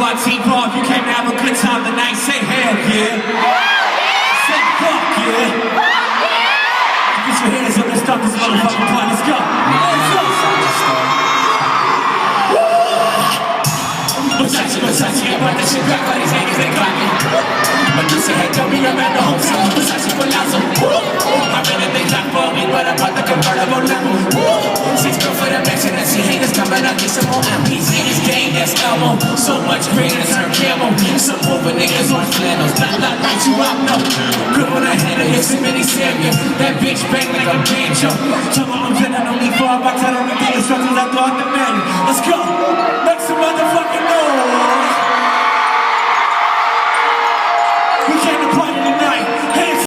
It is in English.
my T-bar. If you came to have a good time tonight, say hell yeah. Say fuck yeah. Get your hands up and start this motherfucking party. Let's go. Let's go. Versace, I brought that shit back, all these haters, they got me. But you say, hey, tell me I'm at the hotel, Versace Palazzo. I really think that for me, but I brought the convertible level. 6 girl for the mansion, and see haters coming, I get some more MPs. Haters gang, that's Elmo. So much green, it's her camo. Some over niggas on flannels, not like you out, no. Good when I hit it, it's mini Samuel. That bitch bang like a banjo. Tell me I'm getting only 4 bucks, I don't read the instructions, I thought the manual. Let's go, make some motherfucking